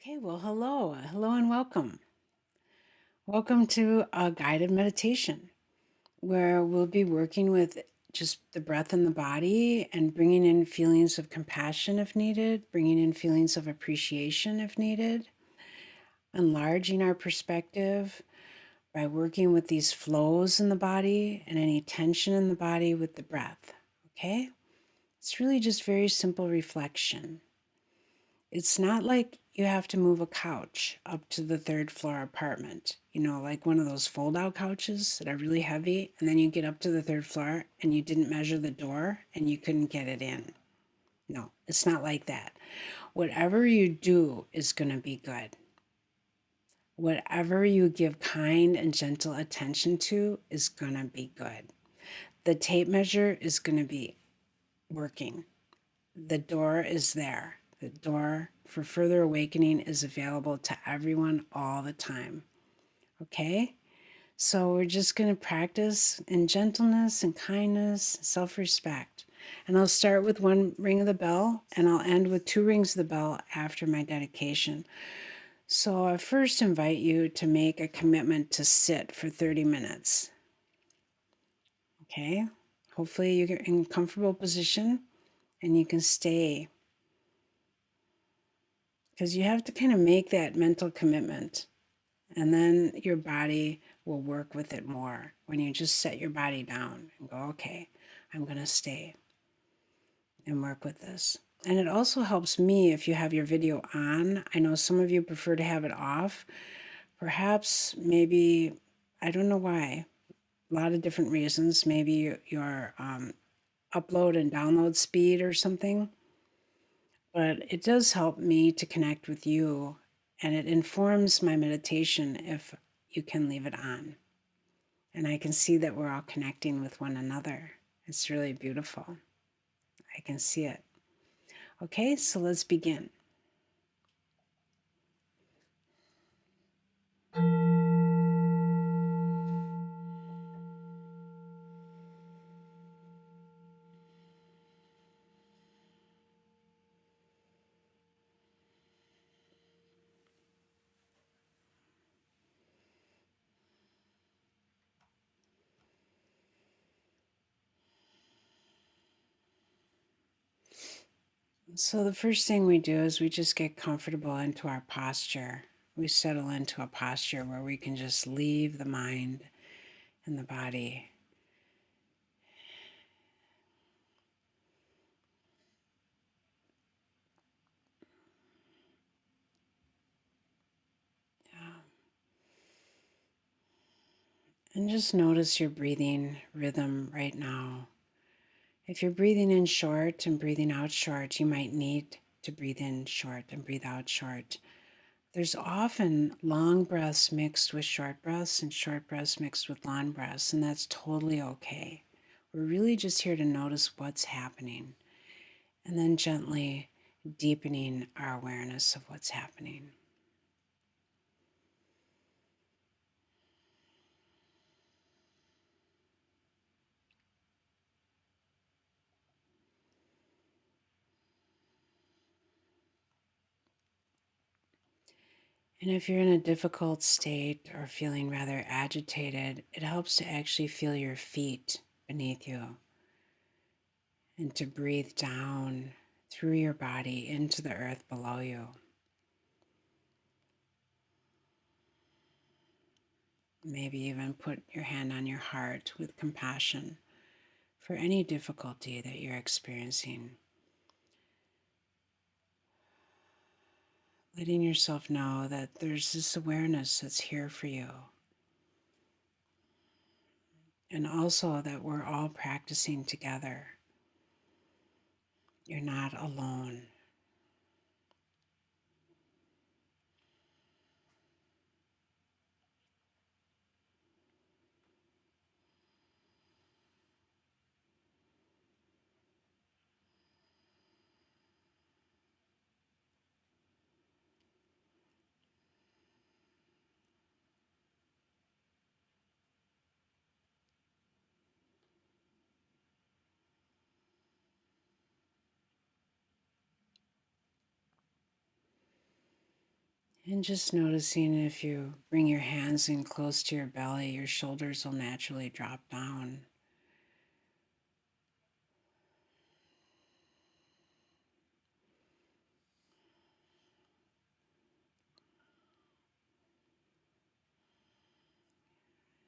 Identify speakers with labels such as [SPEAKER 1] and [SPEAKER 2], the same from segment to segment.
[SPEAKER 1] Okay, well, hello. Hello and welcome. Welcome to a guided meditation where we'll be working with just the breath in the body and bringing in feelings of compassion if needed, bringing in feelings of appreciation if needed, enlarging our perspective by working with these flows in the body and any tension in the body with the breath. Okay? It's really just very simple reflection. It's not like you have to move a couch up to the third floor apartment, like one of those fold out couches that are really heavy. And then you get up to the third floor and you didn't measure the door and you couldn't get it in. No, it's not like that. Whatever you do is going to be good. Whatever you give kind and gentle attention to is going to be good. The tape measure is going to be working. The door is there. The door for further awakening is available to everyone all the time. Okay? So we're just going to practice in gentleness and kindness, self-respect. And I'll start with one ring of the bell and I'll end with 2 rings of the bell after my dedication. So I first invite you to make a commitment to sit for 30 minutes. Okay? Hopefully you're in a comfortable position and you can stay, because you have to kind of make that mental commitment, and then your body will work with it more when you just set your body down and go, okay, I'm going to stay and work with this. And it also helps me if you have your video on. I know some of you prefer to have it off. Perhaps, maybe, I don't know why, a lot of different reasons. Maybe your upload and download speed or something. But it does help me to connect with you, and it informs my meditation if you can leave it on. And I can see that we're all connecting with one another. It's really beautiful. I can see it. Okay, so let's begin. So the first thing we do is we just get comfortable into our posture. We settle into a posture where we can just leave the mind and the body. And just notice your breathing rhythm right now. If you're breathing in short and breathing out short, you might need to breathe in short and breathe out short. There's often long breaths mixed with short breaths and short breaths mixed with long breaths, and that's totally okay. We're really just here to notice what's happening and then gently deepening our awareness of what's happening. And if you're in a difficult state or feeling rather agitated, it helps to actually feel your feet beneath you and to breathe down through your body into the earth below you. Maybe even put your hand on your heart with compassion for any difficulty that you're experiencing. Letting yourself know that there's this awareness that's here for you. And also that we're all practicing together. You're not alone. And just noticing if you bring your hands in close to your belly, your shoulders will naturally drop down.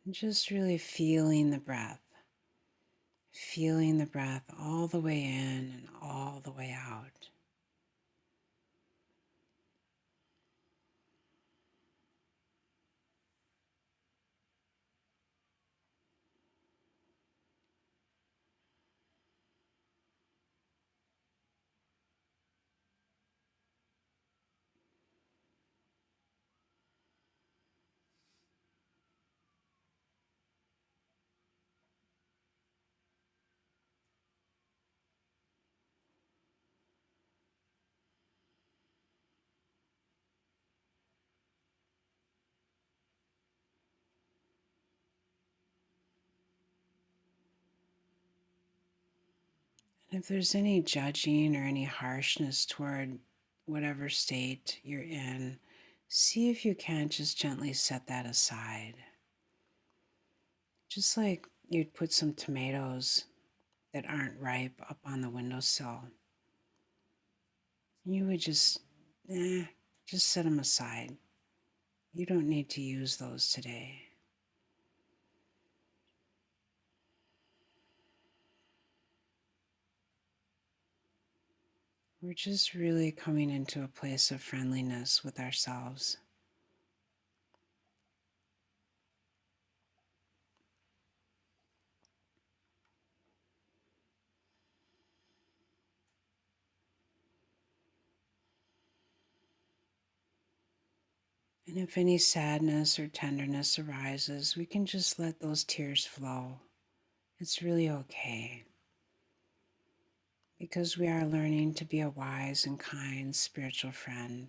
[SPEAKER 1] And just really feeling the breath all the way in and all the way out. And if there's any judging or any harshness toward whatever state you're in, see if you can't just gently set that aside. Just like you'd put some tomatoes that aren't ripe up on the windowsill. You would just set them aside. You don't need to use those today. We're just really coming into a place of friendliness with ourselves. And if any sadness or tenderness arises, we can just let those tears flow. It's really okay because we are learning to be a wise and kind spiritual friend.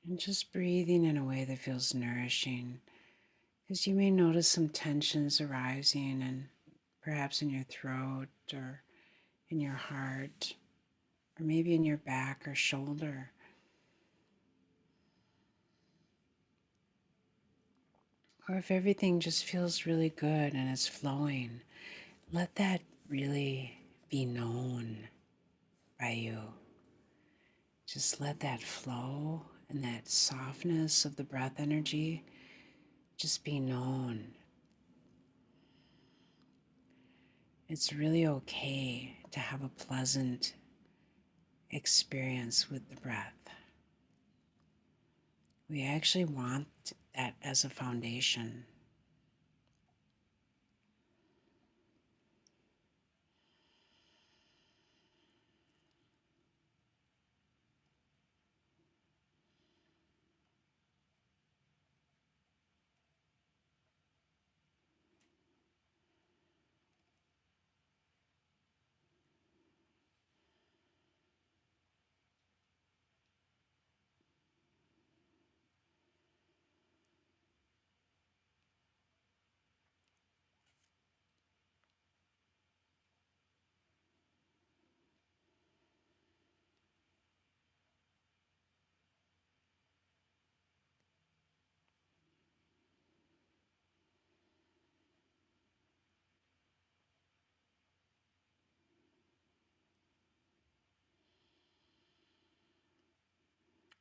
[SPEAKER 1] And just breathing in a way that feels nourishing, because you may notice some tensions arising and perhaps in your throat or in your heart or maybe in your back or shoulder. Or if everything just feels really good and it's flowing, let that really be known by you. Just let that flow and that softness of the breath energy just be known. It's really okay to have a pleasant experience with the breath. We actually want that as a foundation.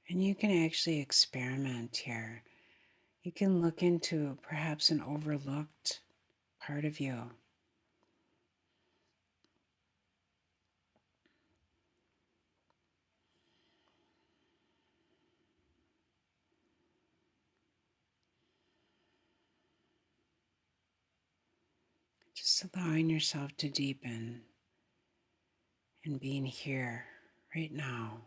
[SPEAKER 1] And you can actually experiment here. You can look into perhaps an overlooked part of you. Just allowing yourself to deepen and being here right now.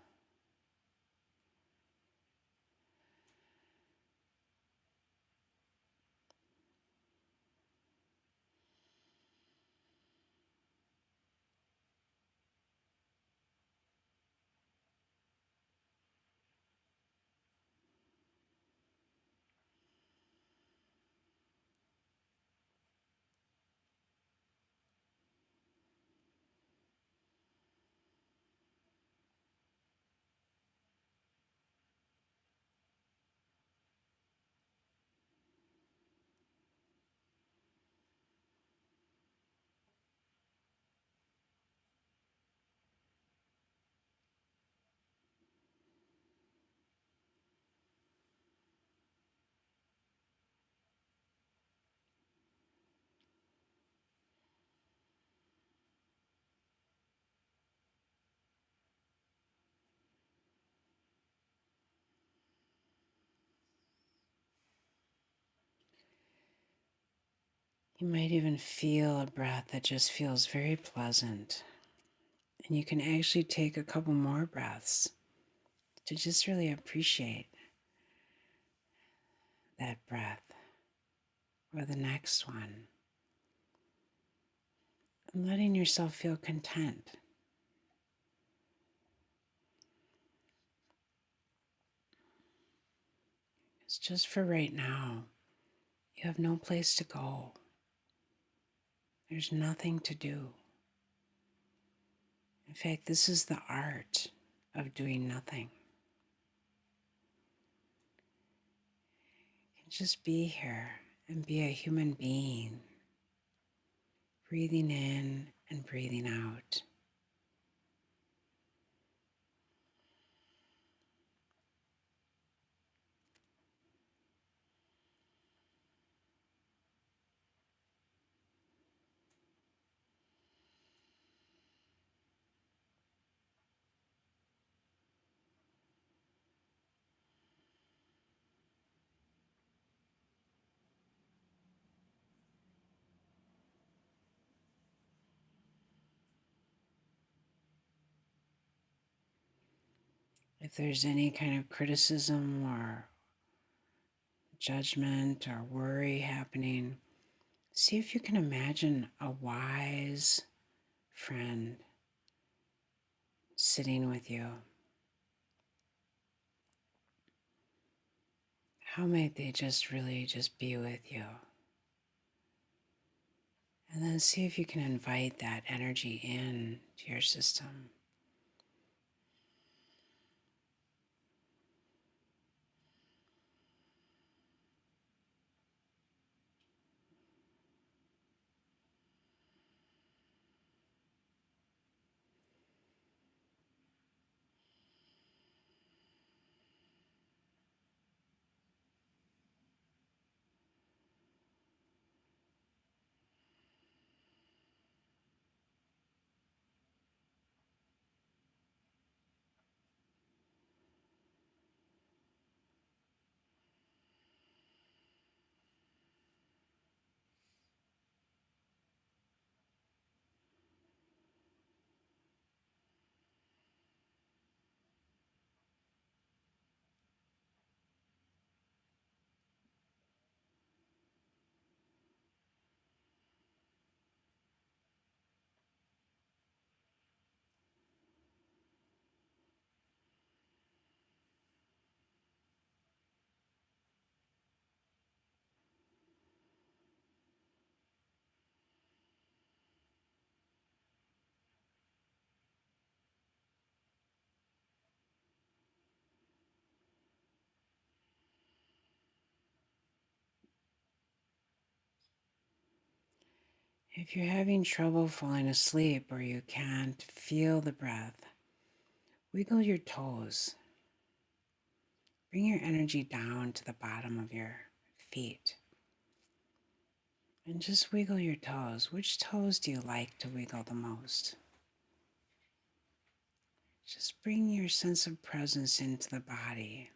[SPEAKER 1] You might even feel a breath that just feels very pleasant. And you can actually take a couple more breaths to just really appreciate that breath or the next one. And letting yourself feel content. It's just for right now. You have no place to go. There's nothing to do. In fact, this is the art of doing nothing. You can just be here and be a human being, breathing in and breathing out. If there's any kind of criticism or judgment or worry happening, see if you can imagine a wise friend sitting with you. How might they just really just be with you? And then see if you can invite that energy in to your system. If you're having trouble falling asleep or you can't feel the breath, wiggle your toes. bring your energy down to the bottom of your feet. And just wiggle your toes. Which toes do you like to wiggle the most? Just bring your sense of presence into the body.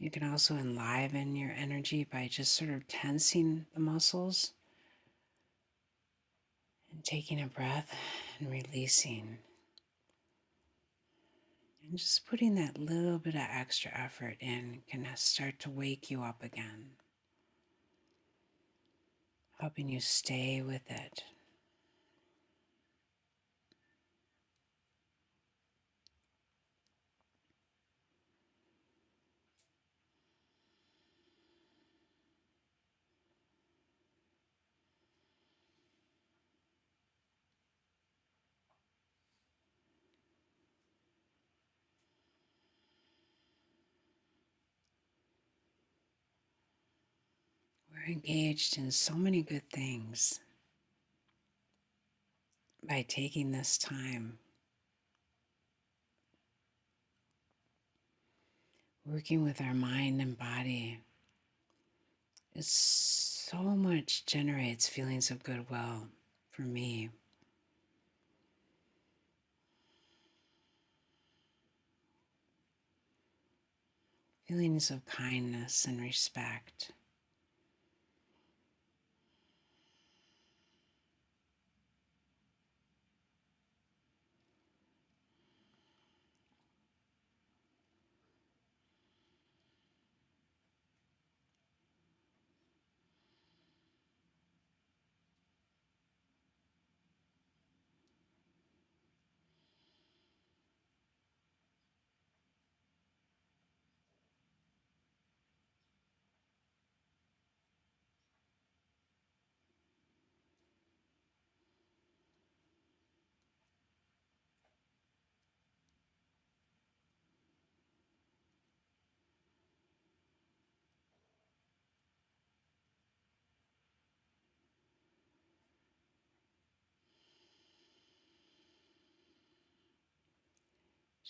[SPEAKER 1] You can also enliven your energy by just sort of tensing the muscles and taking a breath and releasing. And just putting that little bit of extra effort in can start to wake you up again, helping you stay with it. We're engaged in so many good things by taking this time, working with our mind and body. It so much generates feelings of goodwill for me. Feelings of kindness and respect.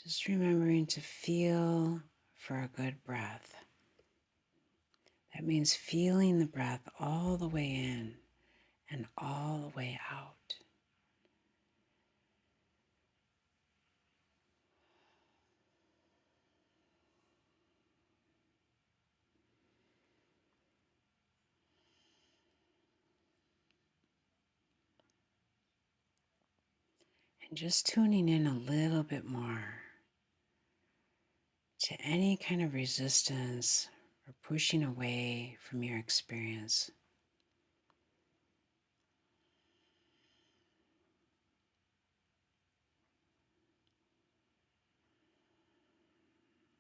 [SPEAKER 1] Just remembering to feel for a good breath. That means feeling the breath all the way in and all the way out. And just tuning in a little bit more to any kind of resistance or pushing away from your experience.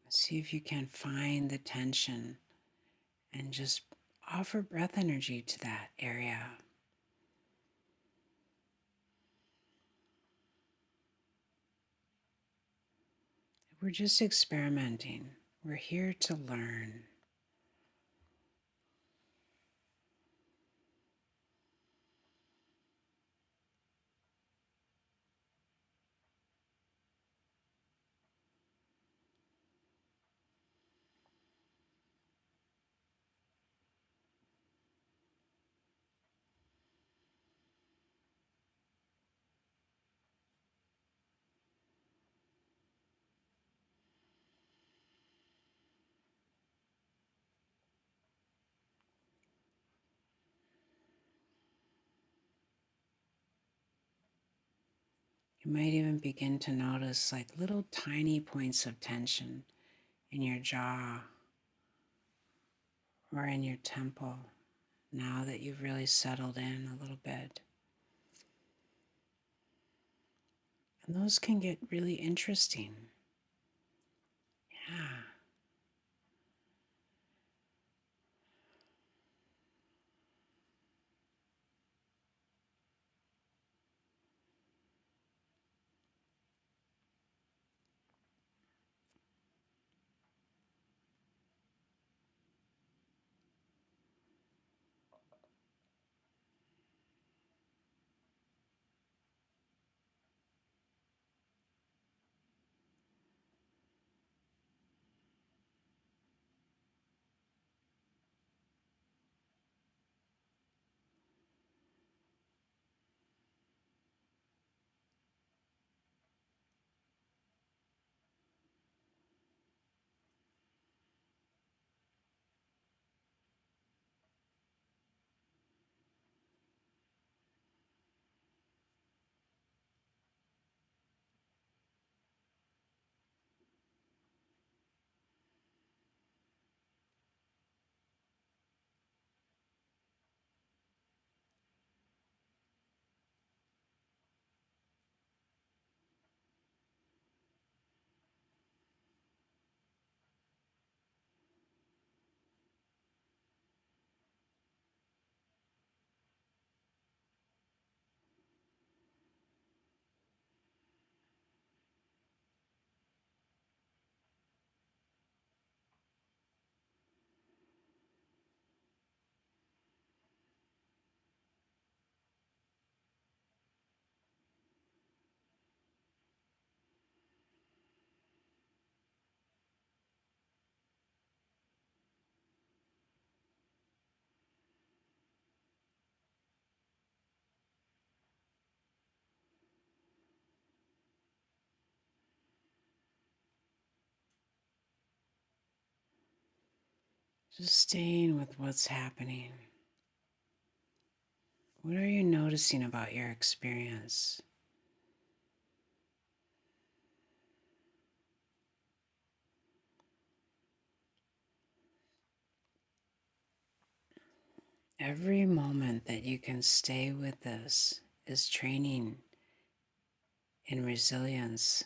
[SPEAKER 1] See if you can find the tension and just offer breath energy to that area. We're just experimenting. We're here to learn. You might even begin to notice like little tiny points of tension in your jaw or in your temple now that you've really settled in a little bit. And those can get really interesting. Yeah. Just staying with what's happening. What are you noticing about your experience? Every moment that you can stay with this is training in resilience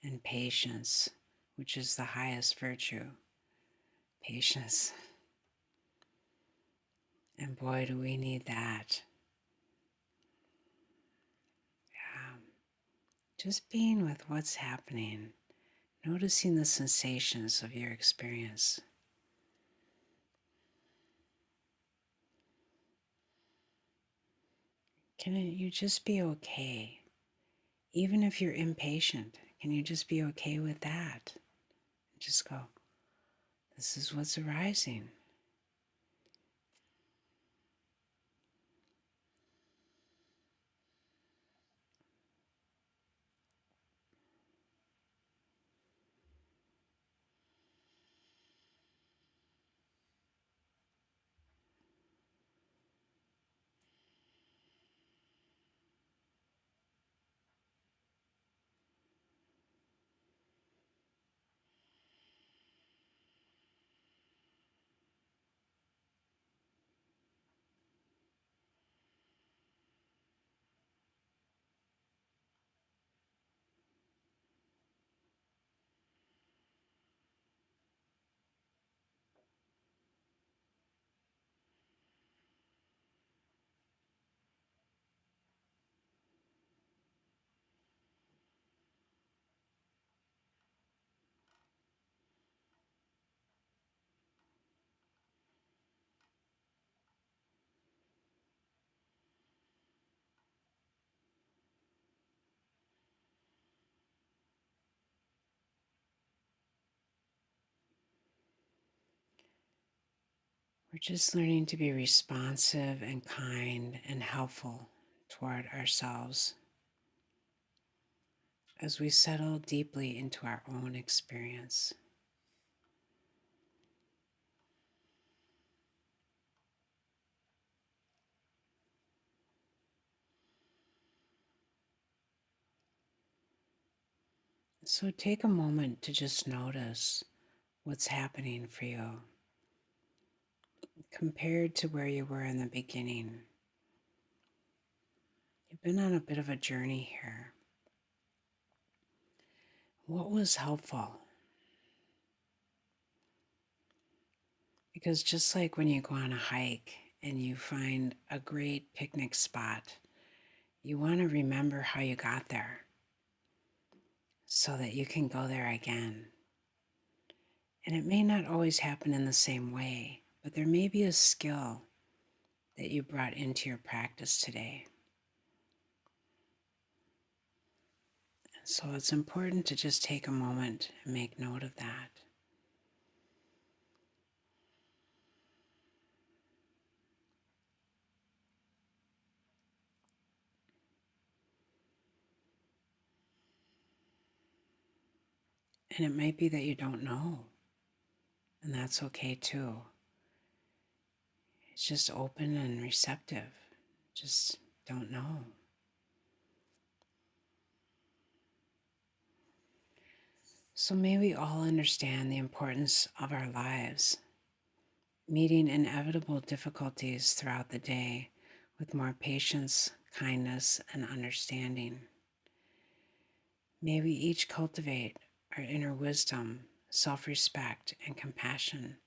[SPEAKER 1] and patience, which is the highest virtue. Patience. And boy, do we need that. Yeah. Just being with what's happening, noticing the sensations of your experience. Can you just be okay? Even if you're impatient, can you just be okay with that? Just go, this is what's arising. We're just learning to be responsive and kind and helpful toward ourselves as we settle deeply into our own experience. So take a moment to just notice what's happening for you compared to where you were in the beginning. You've been on a bit of a journey here. What was helpful? Because just like when you go on a hike and you find a great picnic spot, you want to remember how you got there so that you can go there again. And it may not always happen in the same way, but there may be a skill that you brought into your practice today. So it's important to just take a moment and make note of that. And it might be that you don't know, and that's okay too. It's just open and receptive. Just don't know. So may we all understand the importance of our lives, meeting inevitable difficulties throughout the day with more patience, kindness, and understanding. May we each cultivate our inner wisdom, self-respect, and compassion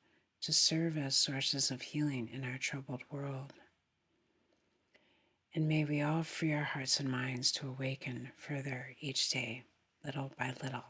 [SPEAKER 1] to serve as sources of healing in our troubled world. And may we all free our hearts and minds to awaken further each day, little by little.